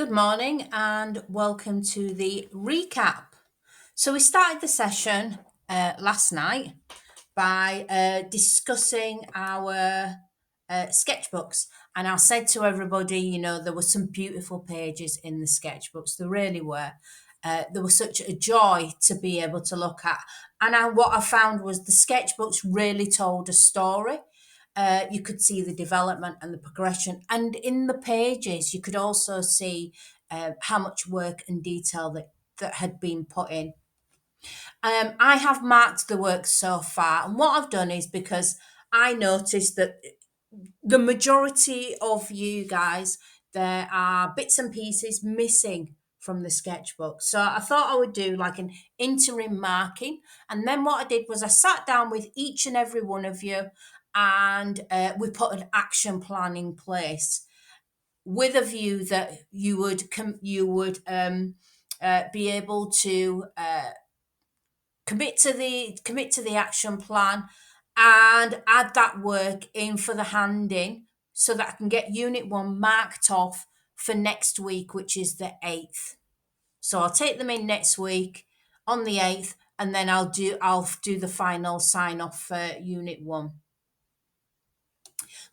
Good morning and welcome to the recap. So, we started the session last night by discussing our sketchbooks. And I said to everybody, there were some beautiful pages in the sketchbooks. There really were. There was such a joy to be able to look at. And what I found was the sketchbooks really told a story. You could see the development and the progression. And in the pages, you could also see how much work and detail that had been put in. I have marked the work so far. And what I've done is because I noticed that the majority of you guys, there are bits and pieces missing from the sketchbook. So I thought I would do like an interim marking. And then what I did was I sat down with each and every one of you and we put an action plan in place with a view that you would be able to commit to the action plan and add that work in for the handing so that I can get unit 1 marked off for next week, which is the 8th. So I'll take them in next week on the 8th, and then I'll do the final sign off for unit 1.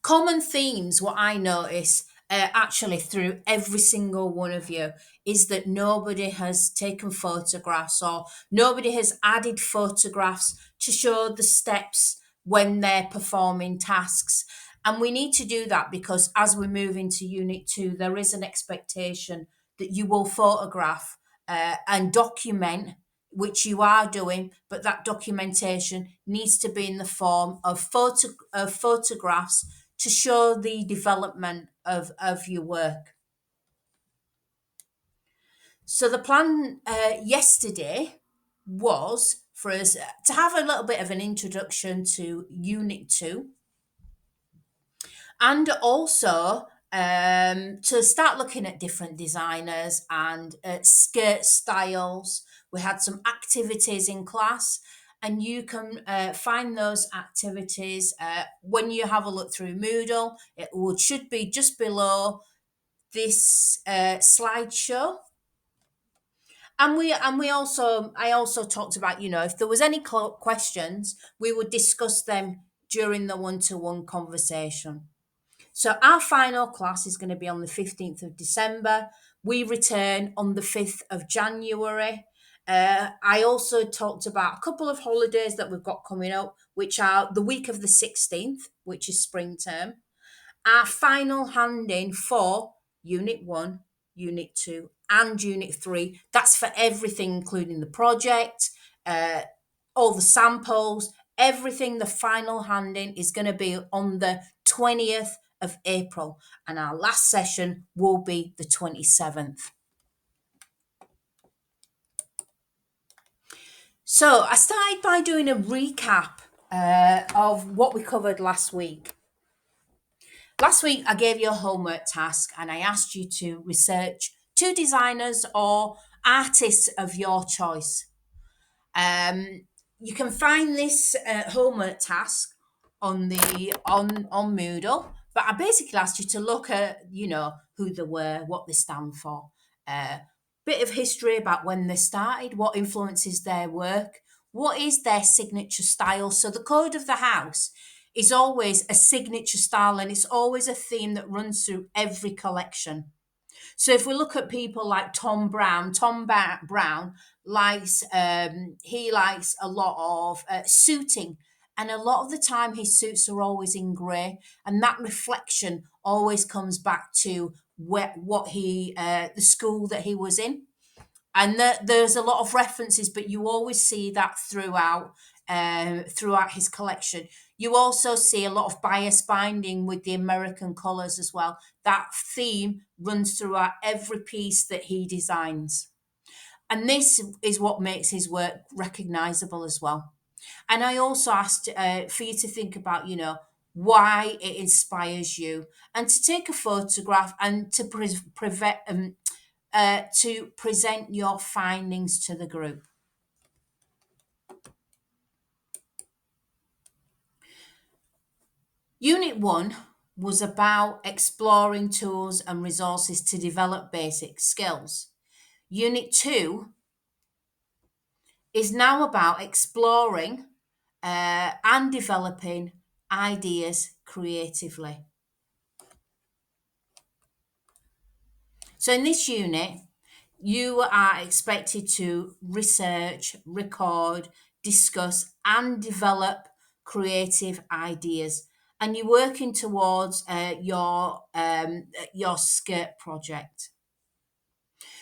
Common themes, what I notice actually through every single one of you, is that nobody has taken photographs or nobody has added photographs to show the steps when they're performing tasks. And we need to do that because as we move into Unit 2, there is an expectation that you will photograph and document, which you are doing, but that documentation needs to be in the form of photographs to show the development of your work. So the plan yesterday was for us to have a little bit of an introduction to Unit 2 and also to start looking at different designers and skirt styles. We had some activities in class, and you can find those activities when you have a look through Moodle. Should be just below this slideshow. And I also talked about, if there was any questions, we would discuss them during the one-to-one conversation. So our final class is going to be on the 15th of December. We return on the 5th of January. I also talked about a couple of holidays that we've got coming up, which are the week of the 16th, which is spring term. Our final handing for Unit 1, Unit 2, and Unit 3. That's for everything, including the project, all the samples, everything. The final handing is going to be on the 20th of April, and our last session will be the 27th. So I started by doing a recap of what we covered last week. Last week, I gave you a homework task and I asked you to research 2 designers or artists of your choice. You can find this homework task on Moodle, but I basically asked you to look at, who they were, what they stand for, bit of history about when they started, what influences their work, what is their signature style. So the code of the house is always a signature style, and it's always a theme that runs through every collection. So if we look at people like Tom Brown likes he likes a lot of suiting, and a lot of the time his suits are always in grey, and that reflection always comes back to the school that he was in. And there's a lot of references, but you always see that throughout his collection. You also see a lot of bias binding with the American colours as well. That theme runs throughout every piece that he designs. And this is what makes his work recognisable as well. And I also asked for you to think about, why it inspires you, and to take a photograph and to present your findings to the group. Unit 1 was about exploring tools and resources to develop basic skills. Unit 2 is now about exploring and developing ideas creatively. So, in this unit, you are expected to research, record, discuss, and develop creative ideas. And you're working towards your skirt project.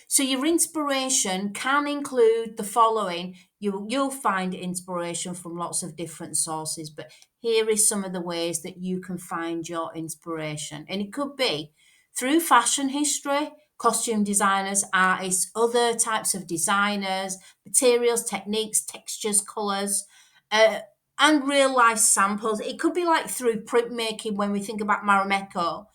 So your inspiration can include the following. You'll find inspiration from lots of different sources, but here is some of the ways that you can find your inspiration. And it could be through fashion history, costume designers, artists, other types of designers, materials, techniques, textures, colours, uh, and real life samples. It could be like through printmaking when we think about Marimekko.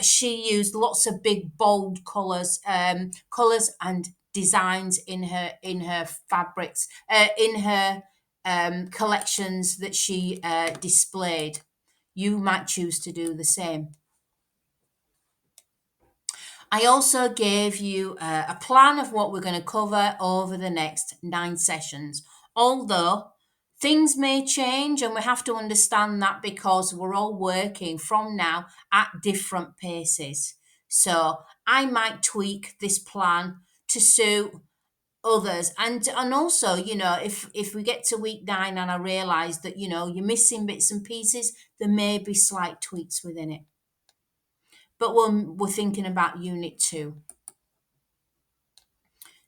She used lots of big, bold colours and designs in her fabrics, in her collections that she displayed. You might choose to do the same. I also gave you a plan of what we're going to cover over the next 9 sessions. Although things may change, and we have to understand that because we're all working from now at different paces. So I might tweak this plan to suit others, and also, if we get to week 9 and I realize that you're missing bits and pieces, there may be slight tweaks within it. But we're thinking about unit 2.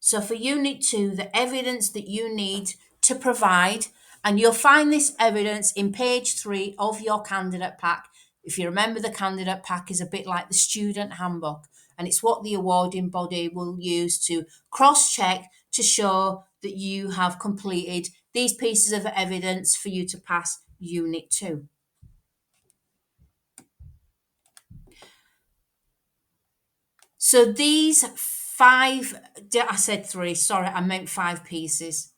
So for unit 2, the evidence that you need to provide, and you'll find this evidence in page 3 of your candidate pack. If you remember, the candidate pack is a bit like the student handbook, and it's what the awarding body will use to cross-check to show that you have completed these pieces of evidence for you to pass unit 2. So these 5, I said 3, sorry, I meant 5 pieces.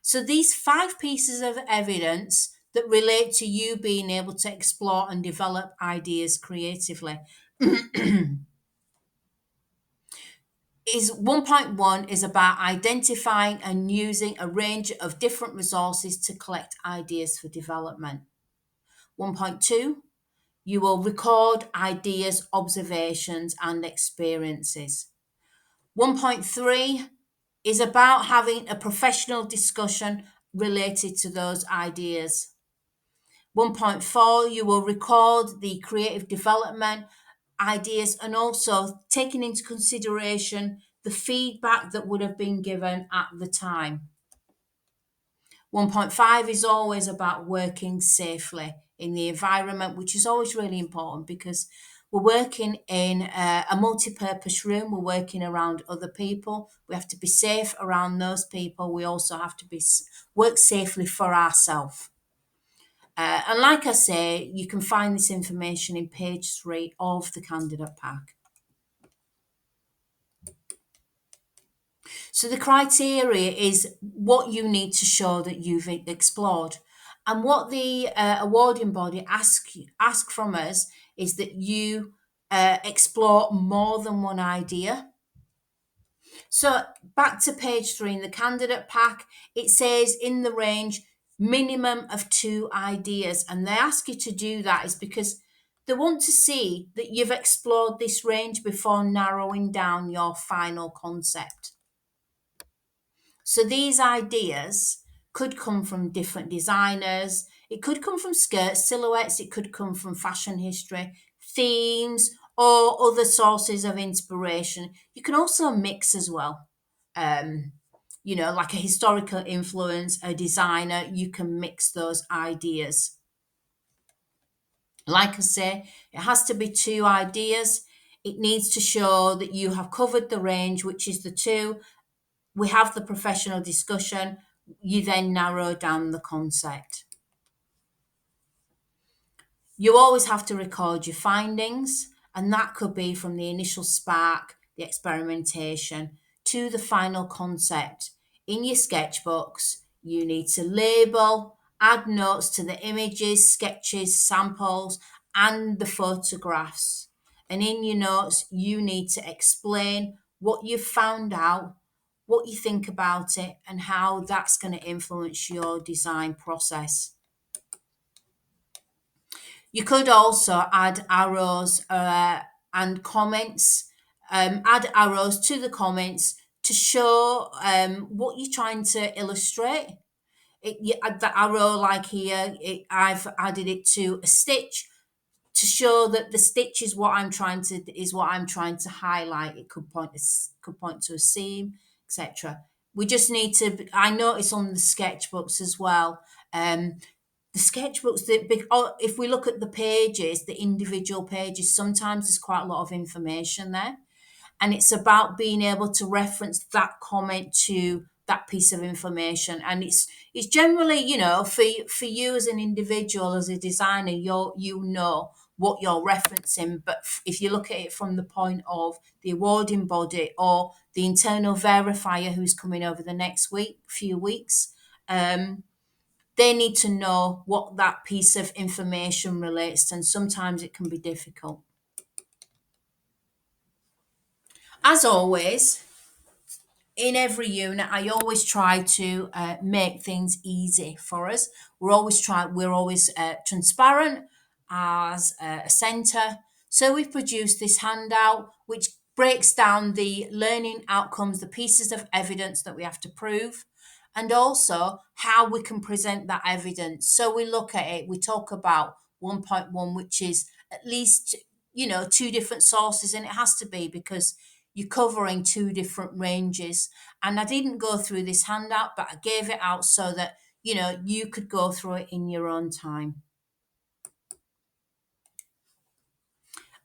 So these 5 pieces of evidence that relate to you being able to explore and develop ideas creatively is 1.1 is about identifying and using a range of different resources to collect ideas for development. 1.2, you will record ideas, observations, and experiences. 1.3 is about having a professional discussion related to those ideas. 1.4, you will record the creative development ideas and also taking into consideration the feedback that would have been given at the time. 1.5 is always about working safely in the environment, which is always really important because we're working in a multi-purpose room. We're working around other people. We have to be safe around those people. We also have to work safely for ourselves. And like I say, you can find this information in page 3 of the candidate pack. So the criteria is what you need to show that you've explored. And what the awarding body ask from us is that you explore more than one idea. So back to page 3 in the candidate pack, it says in the range minimum of 2 ideas. And they ask you to do that is because they want to see that you've explored this range before narrowing down your final concept. So these ideas could come from different designers. It could come from skirt silhouettes. It could come from fashion history, themes, or other sources of inspiration. You can also mix as well. Like a historical influence, a designer, you can mix those ideas. Like I say, it has to be 2 ideas. It needs to show that you have covered the range, which is the 2. We have the professional discussion. You then narrow down the concept. You always have to record your findings, and that could be from the initial spark, the experimentation, to the final concept. In your sketchbooks, you need to label, add notes to the images, sketches, samples, and the photographs. And in your notes, you need to explain what you've found out, what you think about it, and how that's going to influence your design process. You could also add arrows and comments, add arrows to the comments to show what you're trying to illustrate. You add the arrow like here, I've added it to a stitch to show that the stitch is what I'm trying to highlight. It could point to a seam, etc. We just need to. I notice on the sketchbooks as well. The sketchbooks if we look at the pages, the individual pages, sometimes there's quite a lot of information there, and it's about being able to reference that comment to that piece of information. And it's generally, for you as an individual, as a designer, you know what you're referencing. But if you look at it from the point of the awarding body or the internal verifier who's coming over the next few weeks, they need to know what that piece of information relates to, and sometimes it can be difficult. As always, in every unit, I always try to make things easy for us. We're always transparent as a centre. So we've produced this handout which breaks down the learning outcomes, the pieces of evidence that we have to prove, and also how we can present that evidence. So we look at it, we talk about 1.1, which is at least, two different sources, and it has to be because you're covering two different ranges. And I didn't go through this handout, but I gave it out so that, you could go through it in your own time.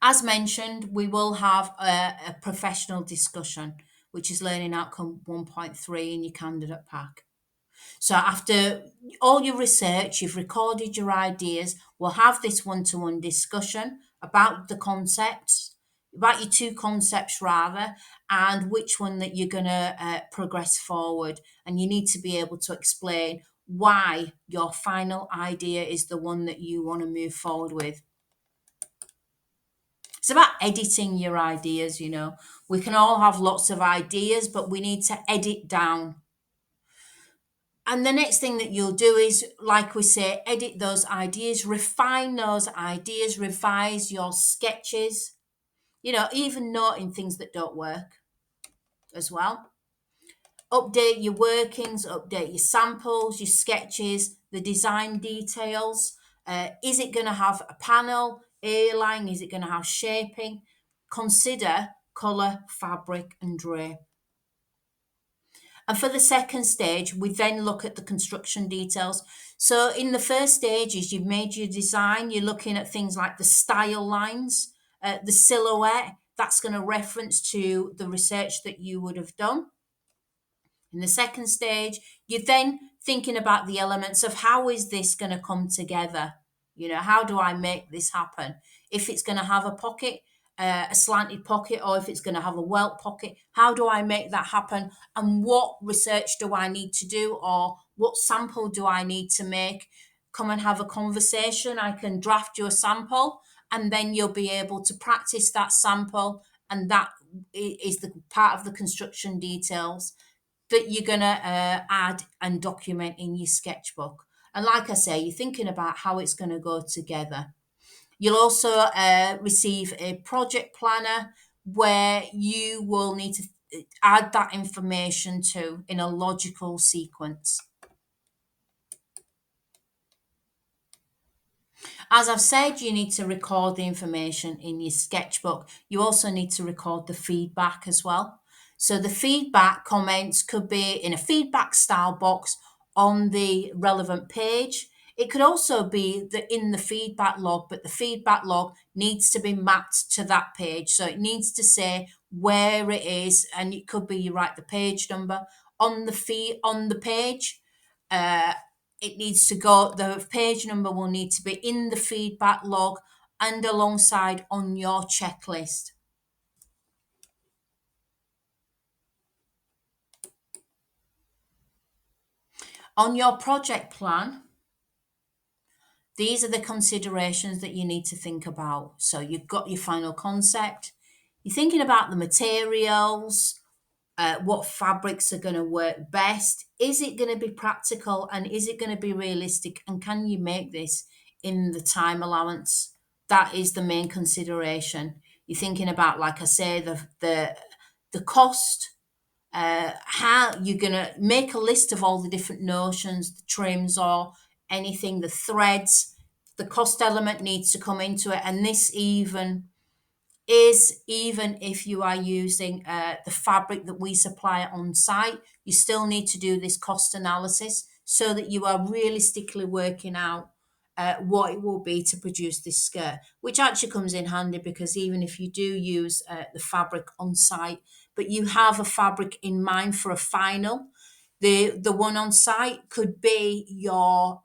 As mentioned, we will have a professional discussion, which is learning outcome 1.3 in your candidate pack. So after all your research, you've recorded your ideas, we'll have this one-to-one discussion about the concepts, about your two concepts rather, and which one that you're going to progress forward. And you need to be able to explain why your final idea is the one that you want to move forward with. It's about editing your ideas, We can all have lots of ideas, but we need to edit down. And the next thing that you'll do is, like we say, edit those ideas, refine those ideas, revise your sketches, even noting things that don't work as well. Update your workings, update your samples, your sketches, the design details. Is it going to have a panel, A-line? Is it going to have shaping? Consider colour, fabric and drape. And for the second stage, we then look at the construction details. So in the first stages, you've made your design, you're looking at things like the style lines, the silhouette, that's going to reference to the research that you would have done. In the second stage, you're then thinking about the elements of how is this going to come together? How do I make this happen? If it's going to have a pocket, a slanted pocket, or if it's going to have a welt pocket, how do I make that happen? And what research do I need to do, or what sample do I need to make? Come and have a conversation. I can draft you a sample, and then you'll be able to practice that sample, and that is the part of the construction details that you're going to add and document in your sketchbook. And like I say, you're thinking about how it's going to go together. You'll also receive a project planner where you will need to add that information to in a logical sequence. As I've said, you need to record the information in your sketchbook. You also need to record the feedback as well. So the feedback comments could be in a feedback style box on the relevant page. It could also be in the feedback log, but the feedback log needs to be mapped to that page. So it needs to say where it is, and it could be you write the page number on the page. It needs to go, the page number will need to be in the feedback log and alongside on your checklist. On your project plan, These are the considerations that you need to think about. So you've got your final concept, you're thinking about the materials, what fabrics are going to work best. Is it going to be practical and is it going to be realistic? And can you make this in the time allowance? That is the main consideration. You're thinking about, like I say, the cost, how you're going to make a list of all the different notions, the trims or anything, the threads. The cost element needs to come into it, and this even if you are using the fabric that we supply on site, you still need to do this cost analysis so that you are realistically working out what it will be to produce this skirt, which actually comes in handy because even if you do use the fabric on site, but you have a fabric in mind for a final, the one on site could be your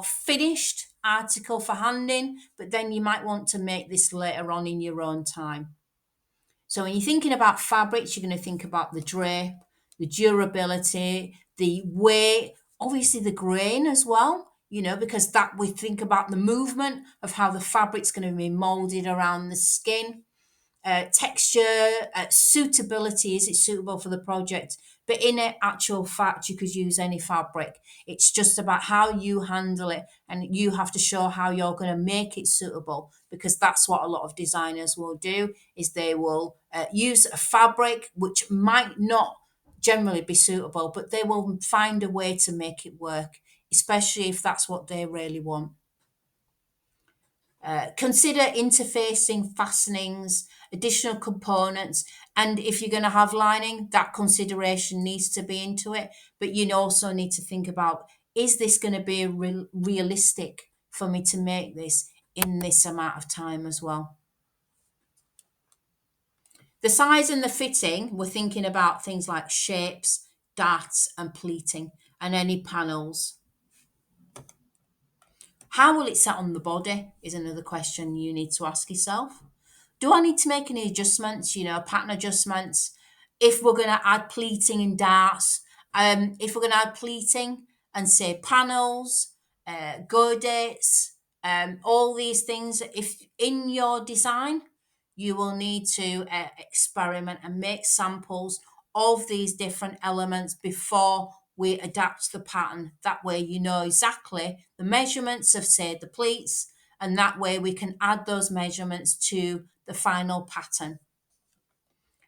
finished article for handing, but then you might want to make this later on in your own time. So when you're thinking about fabrics, you're going to think about the drape, the durability, the weight, obviously the grain as well, because that we think about the movement of how the fabric's going to be molded around the skin, texture, suitability. Is it suitable for the project? But in actual fact, you could use any fabric. It's just about how you handle it, and you have to show how you're going to make it suitable, because that's what a lot of designers will do. Is they will use a fabric which might not generally be suitable, but they will find a way to make it work, especially if that's what they really want. Consider interfacing, fastenings, additional components, and if you're going to have lining, that consideration needs to be into it. But you also need to think about, is this going to be realistic for me to make this in this amount of time as well? The size and the fitting, we're thinking about things like shapes, darts, and pleating, and any panels. How will it sit on the body is another question you need to ask yourself. Do I need to make any adjustments, pattern adjustments? If we're going to add pleating and darts, if we're going to add pleating and say panels, go dates, all these things, if in your design, you will need to experiment and make samples of these different elements before we adapt the pattern. That way, you know exactly the measurements of, say, the pleats, and that way we can add those measurements to the final pattern.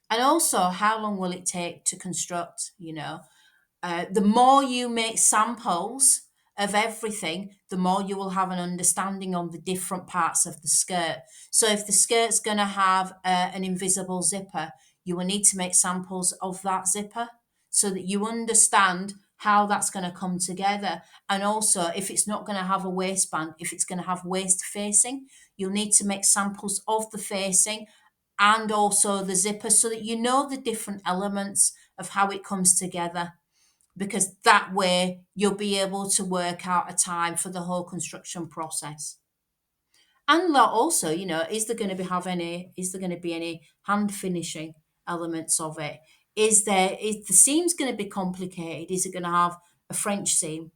And also, how long will it take to construct? The more you make samples of everything, the more you will have an understanding on the different parts of the skirt. So if the skirt's going to have an invisible zipper, you will need to make samples of that zipper so that you understand how that's going to come together. And also, if it's not going to have a waistband, if it's going to have waist facing, you'll need to make samples of the facing and also the zipper so that you know the different elements of how it comes together, because that way you'll be able to work out a time for the whole construction process. And also, is there going to be any hand finishing elements of it? Is the seam's going to be complicated? Is it going to have a French seam?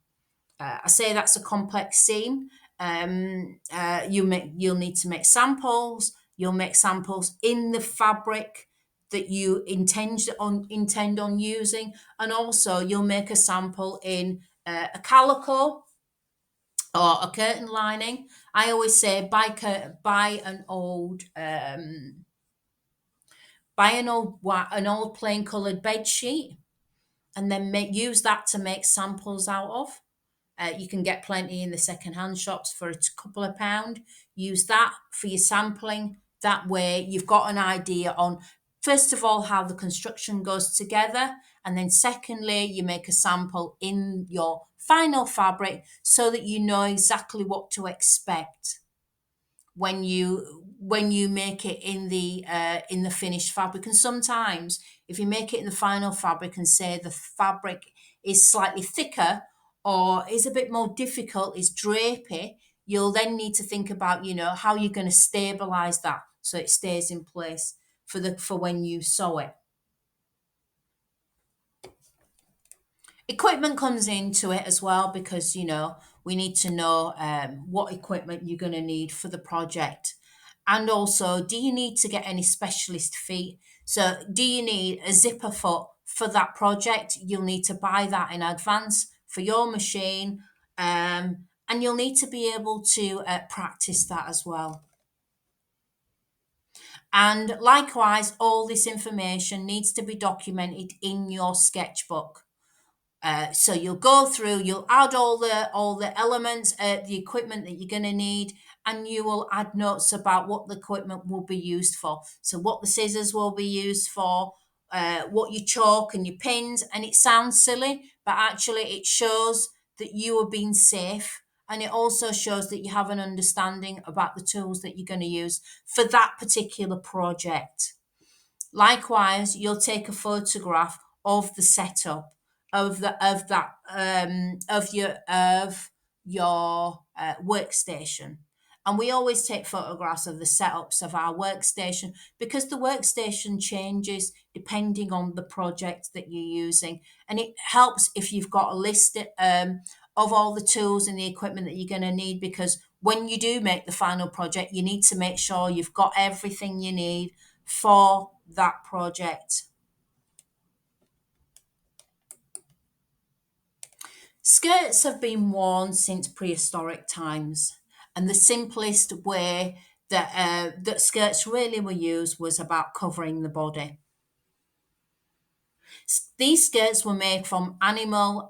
I say that's a complex seam. You'll need to make samples. You'll make samples in the fabric that you intend on using, and also you'll make a sample in a calico or a curtain lining. I always say buy an old plain coloured bed sheet, and then use that to make samples out of. You can get plenty in the second-hand shops for a couple of pound. Use that for your sampling. That way you've got an idea on, first of all, how the construction goes together. And then secondly, you make a sample in your final fabric so that you know exactly what to expect when you make it in the finished fabric. And sometimes if you make it in the final fabric and say the fabric is slightly thicker or is a bit more difficult, is drapey, you'll then need to think about how you're going to stabilize that so it stays in place for when you sew it. Equipment comes into it as well, because We need to know what equipment you're going to need for the project. And also, do you need to get any specialist feet? So, do you need a zipper foot for that project? You'll need to buy that in advance for your machine. And you'll need to be able to practice that as well. And likewise, all this information needs to be documented in your sketchbook. So you'll go through, you'll add all the elements, the equipment that you're going to need, and you will add notes about what the equipment will be used for. So what the scissors will be used for, what your chalk and your pins, and it sounds silly, but actually it shows that you are being safe. And it also shows that you have an understanding about the tools that you're going to use for that particular project. Likewise, you'll take a photograph of the setup of your workstation. And we always take photographs of the setups of our workstation because the workstation changes depending on the project that you're using. And it helps if you've got a list of all the tools and the equipment that you're going to need, because when you do make the final project, you need to make sure you've got everything you need for that project. Skirts have been worn since prehistoric times, and the simplest way that skirts really were used was about covering the body. These skirts were made from animal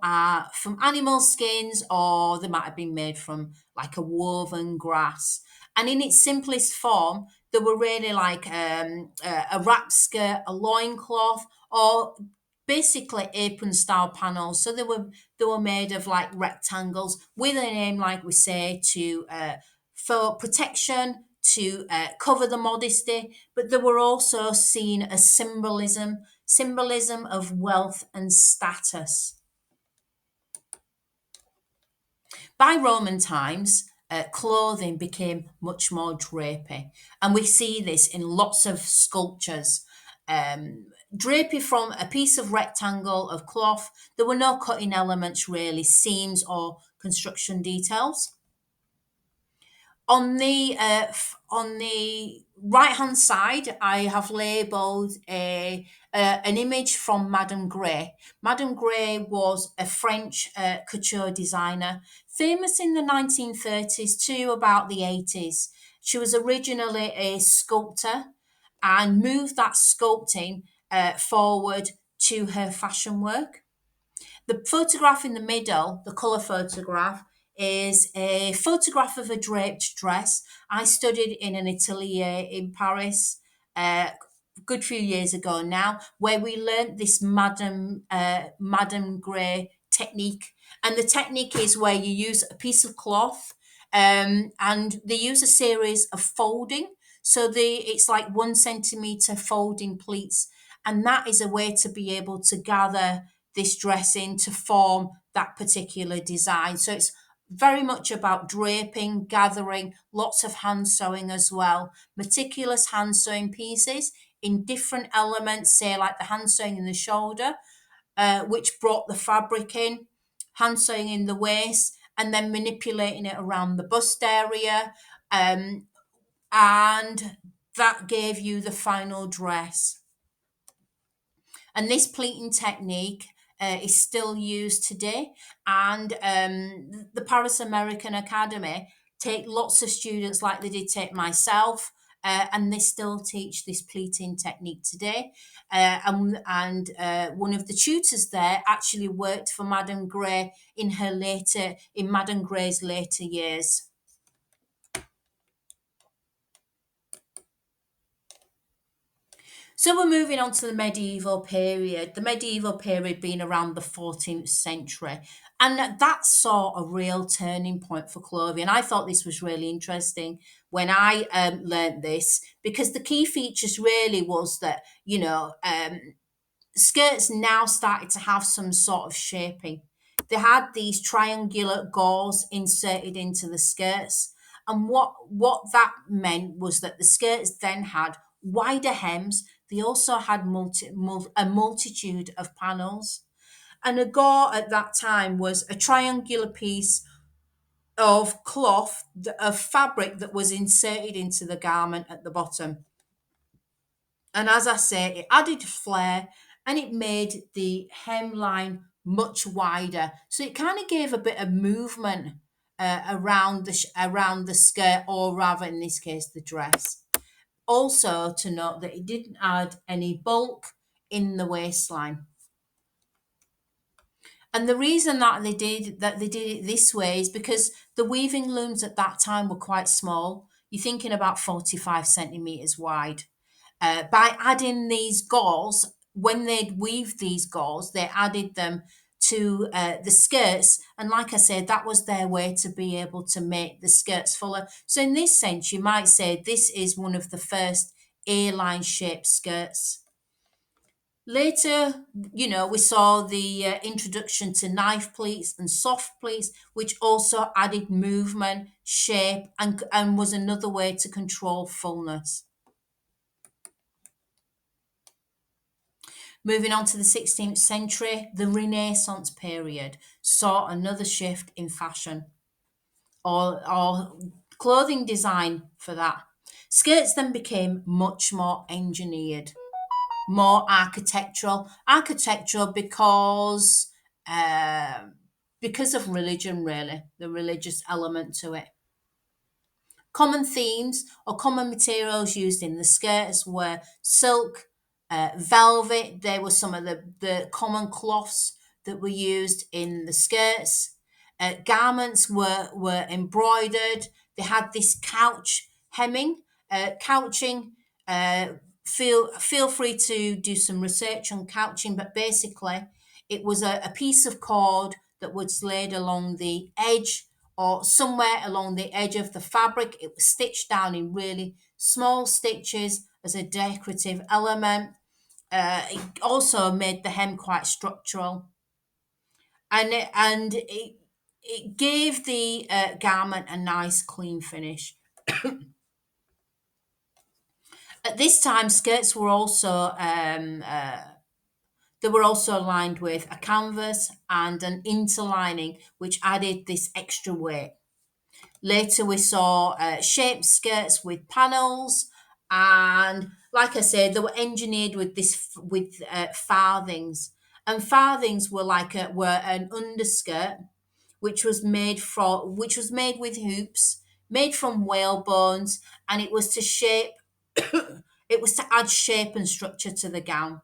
skins, or they might have been made from like a woven grass. And in its simplest form, they were really like a wrap skirt, a loincloth, or basically apron style panels. So they were made of like rectangles with an aim, like we say, to for protection, to cover the modesty, but they were also seen as symbolism of wealth and status. By Roman times, clothing became much more drapey, and we see this in lots of sculptures. Drapey from a piece of rectangle of cloth. There were no cutting elements, really, seams or construction details. On the right hand side, I have labelled an image from Madame Grey. Madame Grey was a French couture designer, famous in the 1930s to about the 80s. She was originally a sculptor and moved that sculpting forward to her fashion work. The photograph in the middle, the colour photograph, is a photograph of a draped dress. I studied in an atelier in Paris a good few years ago now, where we learnt this Madame Grey technique. And the technique is where you use a piece of cloth, and they use a series of folding. So it's like 1 centimetre folding pleats. And that is a way to be able to gather this dressing to form that particular design. So it's very much about draping, gathering, lots of hand sewing as well. Meticulous hand sewing pieces in different elements, say like the hand sewing in the shoulder, which brought the fabric in, hand sewing in the waist, and then manipulating it around the bust area. And that gave you the final dress. And this pleating technique is still used today. And the Paris American Academy take lots of students, like they did take myself, and they still teach this pleating technique today. And one of the tutors there actually worked for Madame Grey in Madame Grey's later years. So we're moving on to the medieval period. The medieval period being around the 14th century. And that saw a real turning point for clothing. I thought this was really interesting when I learned this, because the key features really was that, skirts now started to have some sort of shaping. They had these triangular gauze inserted into the skirts. And what that meant was that the skirts then had wider hems. They also had a multitude of panels. And a gore at that time was a triangular piece of cloth, of fabric that was inserted into the garment at the bottom. And as I say, it added flair and it made the hemline much wider. So it kind of gave a bit of movement around around the skirt, or rather in this case, the dress. Also to note that it didn't add any bulk in the waistline. And the reason that they did it this way is because the weaving looms at that time were quite small. You're thinking about 45 centimeters wide. By adding these gauze, when they'd weave these gauze, they added them to the skirts. And like I said, that was their way to be able to make the skirts fuller. So, in this sense, you might say this is one of the first A-line shaped skirts. Later, we saw the introduction to knife pleats and soft pleats, which also added movement, shape, and was another way to control fullness. Moving on to the 16th century, the Renaissance period saw another shift in fashion, or clothing design for that. Skirts then became much more engineered, more architectural. Architectural because of religion, really, the religious element to it. Common themes or common materials used in the skirts were silk, velvet. They were some of the common cloths that were used in the skirts. Garments were embroidered. They had this couch hemming, couching. Uh, feel free to do some research on couching, but basically, it was a piece of cord that was laid along the edge or somewhere along the edge of the fabric. It was stitched down in really small stitches as a decorative element. It also made the hem quite structural, and it gave the garment a nice clean finish. At this time, skirts were also they were also lined with a canvas and an interlining, which added this extra weight. Later, we saw shaped skirts with panels, and like I said, they were engineered with farthings, and farthings were an underskirt which was made with hoops, made from whale bones, and it was to shape. It was to add shape and structure to the gown.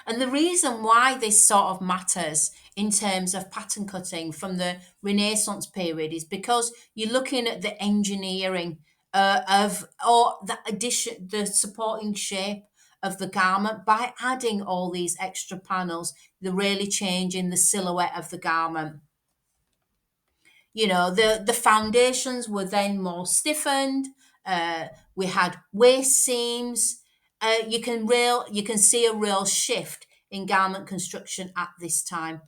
And the reason why this sort of matters in terms of pattern cutting from the Renaissance period is because you're looking at the engineering of or the addition, the supporting shape of the garment by adding all these extra panels. They're really changing the silhouette of the garment. The foundations were then more stiffened. We had waist seams. You can see a real shift in garment construction at this time.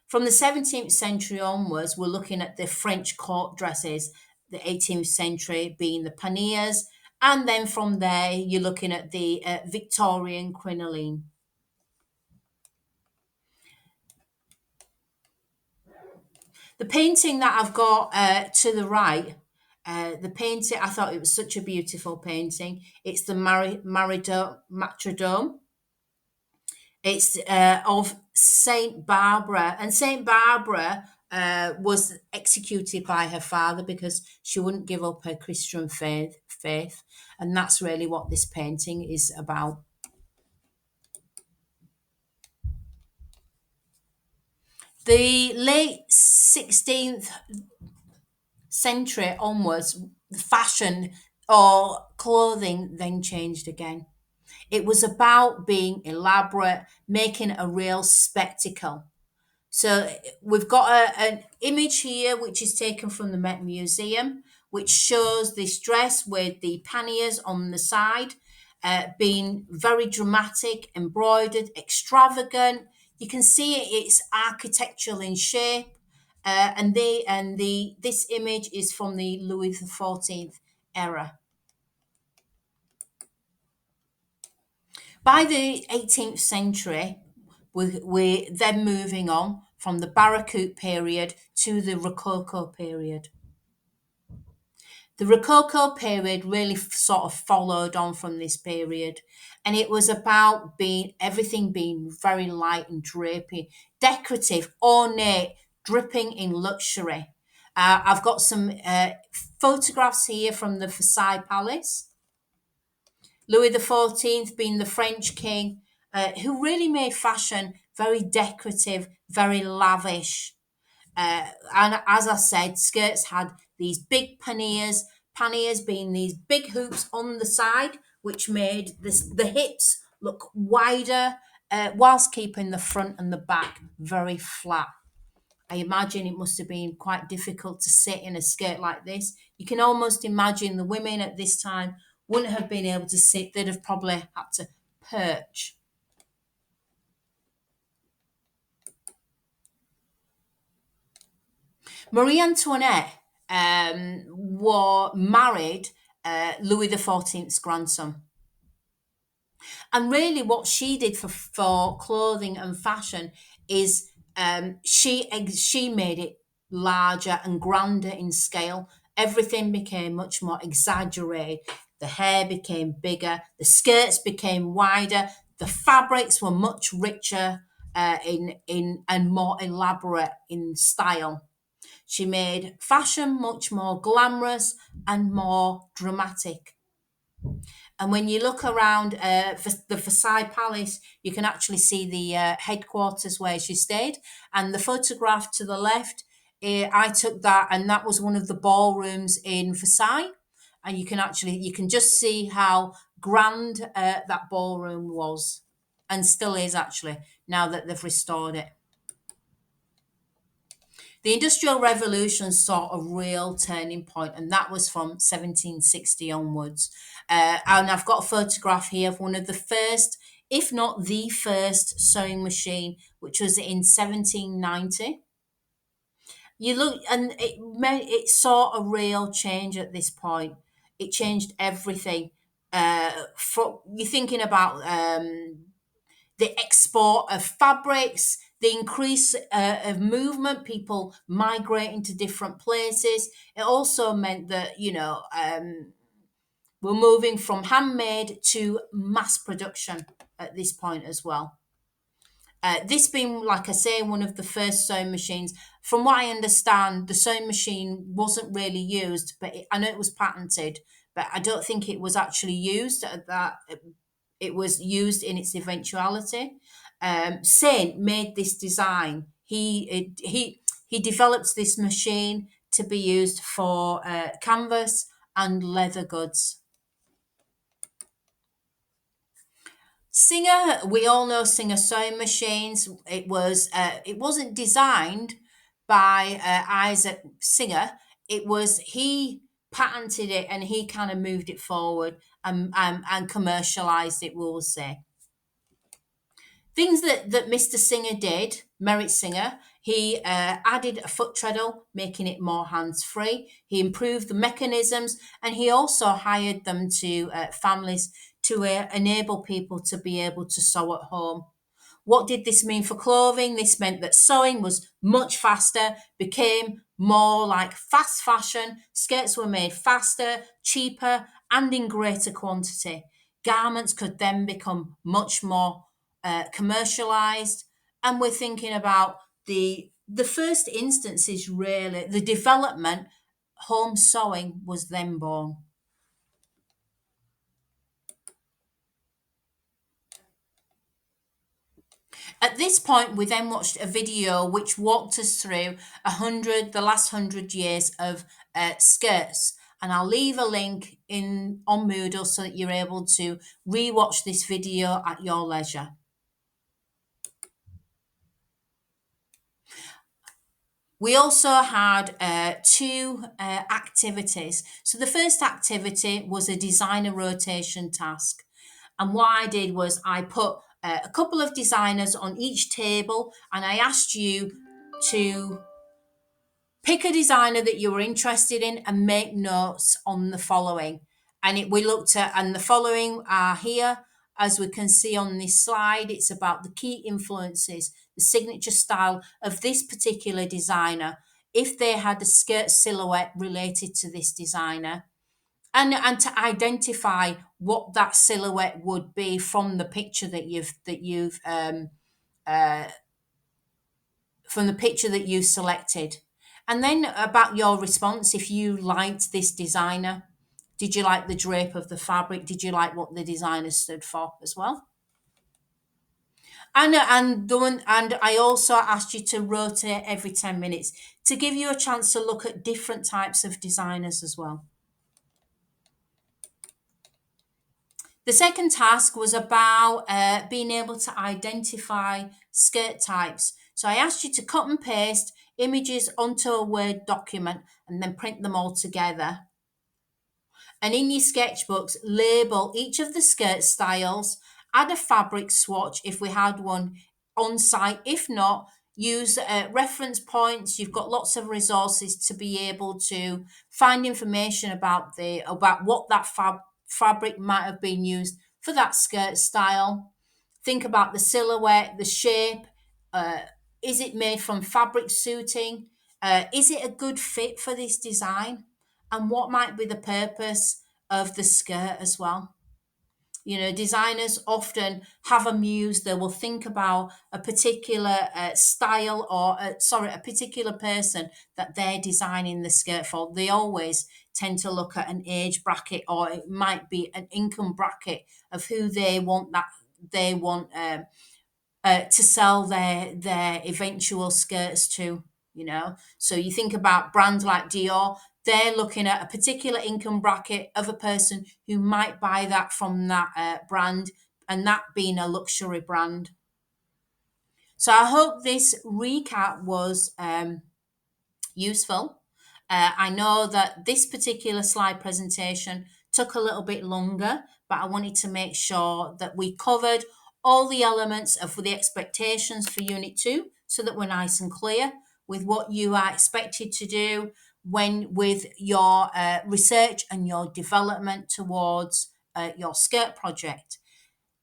From the 17th century onwards, we're looking at the French court dresses, the 18th century being the panniers, and then from there you're looking at the Victorian crinoline. The painting that I've got to the right, the painting, I thought it was such a beautiful painting. It's the Matrodome. It's of Saint Barbara, and Saint Barbara was executed by her father because she wouldn't give up her Christian faith, and that's really what this painting is about. The late 16th century onwards, fashion or clothing then changed again. It was about being elaborate, making a real spectacle. So we've got an image here which is taken from the Met Museum, which shows this dress with the panniers on the side, being very dramatic, embroidered, extravagant. You can see it's architectural in shape, and this image is from the Louis XIV era. By the 18th century, we're then moving on from the Baroque period to the Rococo period. The Rococo period really sort of followed on from this period, and it was about everything being very light and drapey, decorative, ornate, dripping in luxury. I've got some photographs here from the Versailles Palace. Louis XIV being the French king, who really made fashion very decorative, very lavish. And as I said, skirts had these big panniers being these big hoops on the side, which made the hips look wider, whilst keeping the front and the back very flat. I imagine it must have been quite difficult to sit in a skirt like this. You can almost imagine the women at this time wouldn't have been able to sit, they'd have probably had to perch. Marie Antoinette married Louis XIV's grandson. And really, what she did for clothing and fashion is she made it larger and grander in scale. Everything became much more exaggerated. The hair became bigger. The skirts became wider. The fabrics were much richer in and more elaborate in style. She made fashion much more glamorous and more dramatic. And when you look around the Versailles Palace, you can actually see the headquarters where she stayed. And the photograph to the left, I took that, and that was one of the ballrooms in Versailles. And you can just see how grand that ballroom was, and still is actually, now that they've restored it. The Industrial Revolution saw a real turning point, and that was from 1760 onwards. And I've got a photograph here of one of the first, if not the first, sewing machine, which was in 1790. You look, and it saw a real change at this point. It changed everything. You're thinking about the export of fabrics, the increase of movement, people migrating to different places. It also meant that, we're moving from handmade to mass production at this point as well. This being, like I say, one of the first sewing machines. From what I understand, the sewing machine wasn't really used, but I know it was patented, but I don't think it was actually used at that. It was used in its eventuality. Saint made this design. He developed this machine to be used for canvas and leather goods. Singer, we all know Singer sewing machines. It wasn't designed by Isaac Singer. He patented it, and he kind of moved it forward and commercialized it, we'll say. Things that Mr. Singer did, Merritt Singer, he added a foot treadle, making it more hands-free. He improved the mechanisms, and he also hired them to families to enable people to be able to sew at home. What did this mean for clothing? This meant that sewing was much faster, became more like fast fashion. Skirts were made faster, cheaper, and in greater quantity. Garments could then become much more commercialized. And we're thinking about the first instances, really, the development, home sewing was then born. At this point, we then watched a video which walked us through the last 100 years of skirts. And I'll leave a link on Moodle so that you're able to rewatch this video at your leisure. We also had two activities. So the first activity was a designer rotation task. And what I did was I put a couple of designers on each table, and I asked you to pick a designer that you were interested in and make notes on the following. And the following are here. as we can see on this slide, it's about the key influences, the signature style of this particular designer, if they had a skirt silhouette related to this designer, and to identify what that silhouette would be from the picture uh, that you've selected. And then about your response, if you liked this designer, did you like the drape of the fabric? Did you like what the designer stood for as well? And I also asked you to rotate every 10 minutes to give you a chance to look at different types of designers as well. The second task was about being able to identify skirt types. So I asked you to cut and paste images onto a Word document and then print them all together. And in your sketchbooks, label each of the skirt styles, add a fabric swatch if we had one on site. If not, use reference points. You've got lots of resources to be able to find information about what that fabric might have been used for that skirt style. Think about the silhouette, the shape. Uh, is it made from fabric suiting? Is it a good fit for this design? And what might be the purpose of the skirt as well? You know, designers often have a muse. They will think about a particular style or, a particular person that they're designing the skirt for. They always tend to look at an age bracket, or it might be an income bracket of who they want to sell their eventual skirts to. You know, so you think about brands like Dior, they're looking at a particular income bracket of a person who might buy that from that brand, and that being a luxury brand. So I hope this recap was useful. I know that this particular slide presentation took a little bit longer, but I wanted to make sure that we covered all the elements of the expectations for Unit 2 so that we're nice and clear with what you are expected to do when with your research and your development towards your skirt project.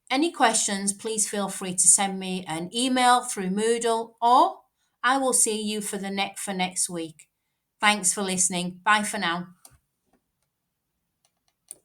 Any questions, please feel free to send me an email through Moodle, or I will see you for next week. Thanks for listening. Bye for now.